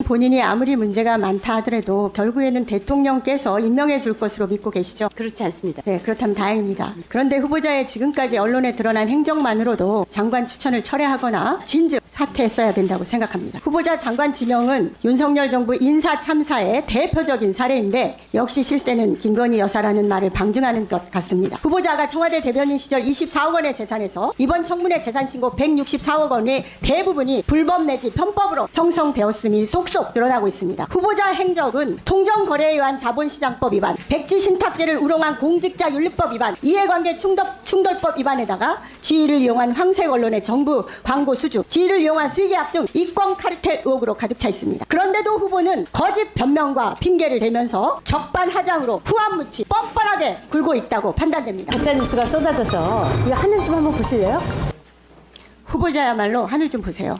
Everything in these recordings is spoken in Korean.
본인이 아무리 문제가 많다 하더라도 결국에는 대통령께서 임명해 줄 것으로 믿고 계시죠? 그렇지 않습니다. 네, 그렇다면 다행입니다. 그런데 후보자의 지금까지 언론에 드러난 행적만으로도 장관 추천을 철회하거나 진즉 사퇴했어야 된다고 생각합니다. 후보자 장관 지명은 윤석열 정부 인사 참사의 대표적인 사례인데 역시 실세는 김건희 여사라는 말을 방증하는 것 같습니다. 후보자가 청와대 대변인 시절 24억 원의 재산에서 이번 청문회 재산 신고 164억 원의 대부분이 불법 내지 편법으로 형성되었음이 속속 드러나고 있습니다. 후보자 행적은 통정거래에 의한 자본시장법 위반, 백지 신탁제를 우롱한 공직자윤리법 위반, 이해관계 충돌법 위반에다가 지위를 이용한 황색 언론의 정부 광고 수주, 지위를 이용한 수의계약 등 이권 카르텔 의혹으로 가득 차 있습니다. 그런데도 후보는 거짓 변명과 핑계를 대면서 적반하장으로 후안무치 뻔뻔하게 굴고 있다고 판단됩니다. 가짜뉴스가 쏟아져서 이 하늘 좀 한번 보실래요? 후보자야말로 하늘 좀 보세요.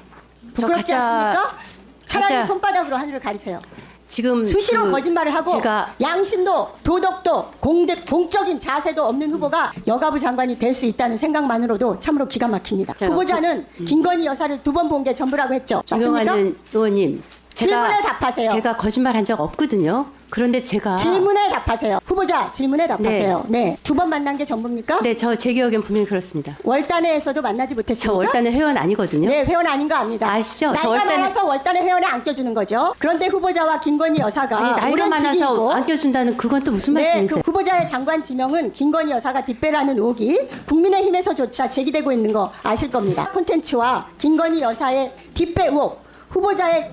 부끄럽지 않습니까? 차라리 가짜- 손바닥으로 하늘을 가리세요. 지금 수시로 거짓말을 하고 제가 양심도 도덕도 공적인 자세도 없는 후보가 여가부 장관이 될 수 있다는 생각만으로도 참으로 기가 막힙니다. 제가 후보자는 김건희 여사를 2번 본 게 전부라고 했죠. 맞습니까? 존경하는 의원님, 질문에 답하세요. 제가 거짓말한 적 없거든요. 그런데 제가 질문에 답하세요. 후보자 질문에 답하세요. 네. 2번 만난 게 전부입니까? 네, 제 기억엔 분명히 그렇습니다. 월단회에서도 만나지 저 못했습니까? 월단의 회원 아니거든요. 네, 회원 아닌 거 압니다. 아시죠? 저 나이가 월단에- 많아서 월단의 회원에 안겨주는 거죠. 그런데 후보자와 김건희 여사가 아니, 나이가 오랜 많아서 지기이고 안겨준다는 그건 또 무슨 네, 말씀이세요? 그 후보자의 장관 지명은 김건희 여사가 뒷배라는 의혹이 국민의힘에서조차 제기되고 있는 거 아실 겁니다. 콘텐츠와 김건희 여사의 뒷배 의혹, 후보자의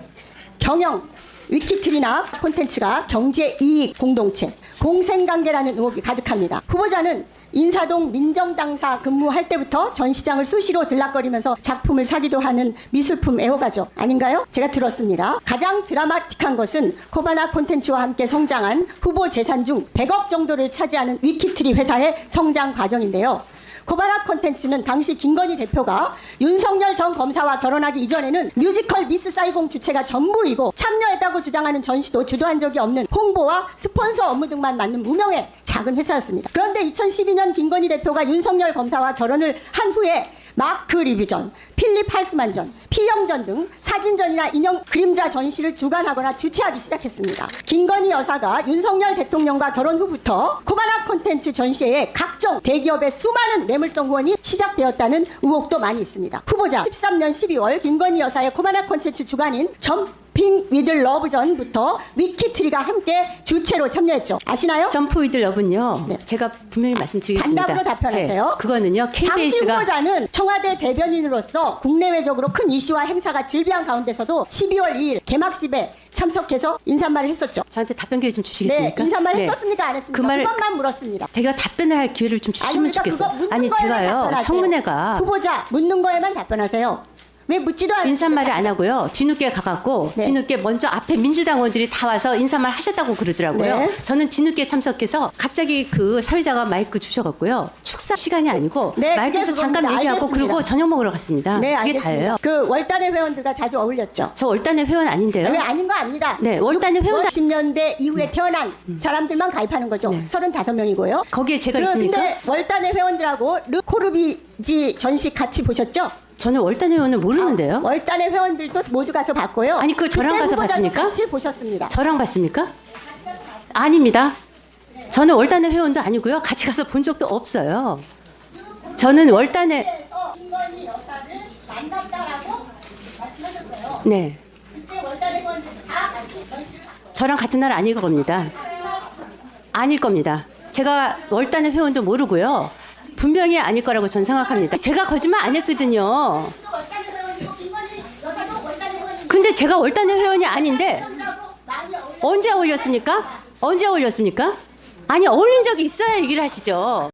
경영, 위키트리나 콘텐츠가 경제이익 공동체, 공생관계라는 의혹이 가득합니다. 후보자는 인사동 민정당사 근무할 때부터 전 시장을 수시로 들락거리면서 작품을 사기도 하는 미술품 애호가죠. 아닌가요? 제가 들었습니다. 가장 드라마틱한 것은 코바나 콘텐츠와 함께 성장한 후보 재산 중 100억 정도를 차지하는 위키트리 회사의 성장 과정인데요. 코바나 콘텐츠는 당시 김건희 대표가 윤석열 전 검사와 결혼하기 이전에는 뮤지컬 미스 사이공 주체가 전부이고 참여했다고 주장하는 전시도 주도한 적이 없는 홍보와 스폰서 업무 등만 맡는 무명의 작은 회사였습니다. 그런데 2012년 김건희 대표가 윤석열 검사와 결혼을 한 후에 마크 리뷰전, 필립 할스만전, 피영전 등 사진전이나 인형 그림자 전시를 주관하거나 주최하기 시작했습니다. 김건희 여사가 윤석열 대통령과 결혼 후부터 코바나 콘텐츠 전시회에 각종 대기업의 수많은 뇌물성 후원이 시작되었다는 의혹도 많이 있습니다. 후보자 13년 12월 김건희 여사의 코바나 콘텐츠 주관인 점핑 위드 러브전부터 위키트리가 함께 주최로 참여했죠. 아시나요? 점프 위드 러브는요. 네. 제가 분명히 말씀드리겠습니다. 단답으로 답변하세요. 그거는요. 당시 KBS가 후보자는 청와대 대변인으로서 국내외적으로 큰 이슈와 행사가 질비한 가운데서도 12월 2일 개막식에 참석해서 인사말을 했었죠. 저한테 답변 기회 좀 네, 주시겠습니까? 인사말 네. 했었습니까? 안 했습니까? 그 말- 그것만 물었습니다. 제가 답변을 할 기회를 좀 주시면 아닙니까? 좋겠어요. 그거 묻는 아니 거에만 제가요. 답변하세요. 청문회가 후보자 묻는 거에만 답변하세요. 왜 묻지도 않으세요? 인사말을 안 하고요. 뒤늦게 가갖고 네. 뒤늦게 먼저 앞에 민주당원들이 다 와서 인사말 하셨다고 그러더라고요. 네. 저는 뒤늦게 참석해서 갑자기 그 사회자가 마이크 주셔갖고요. 축사 시간이 아니고 네, 마이크에서 그게 잠깐 그겁니다. 얘기하고 알겠습니다. 그리고 저녁 먹으러 갔습니다. 네, 그게 알겠습니다. 다예요. 그 월단의 회원들과 자주 어울렸죠. 저 월단의 회원 아닌데요. 왜 아닌 거 압니다. 네, 월단의 회원 10년대 이후에 태어난 사람들만 가입하는 거죠. 네. 35명이고요. 거기에 제가 있으니까 근데 월단의 회원들하고 르코르비지 전시 같이 보셨죠? 저는 월단의 회원을 모르는데요. 월단의 회원들도 모두 가서 봤고요. 아니, 그거 저랑 그때 가서 후보자도 봤습니까? 같이 보셨습니다. 저랑 봤습니까? 아닙니다. 저는 월단의 회원도 아니고요. 같이 가서 본 적도 없어요. 저는 월단의 그래서 김건희 여사를 만났다라고 말씀하셨어요. 네, 그때 월단의 회원들 다 같이 전시를 봤어요. 저랑 같은 날 아닐 겁니다. 아닐 겁니다. 제가 월단의 회원도 모르고요. 분명히 아닐 거라고 전 생각합니다. 제가 거짓말 안 했거든요. 월단의 회원이고 김건희 여사도 월단의 회원이고 근데 제가 월단의 회원이 아닌데 많이 어울려. 언제 어울렸습니까? 언제 어울렸습니까? 아니 어울린 적이 있어야 얘기를 하시죠.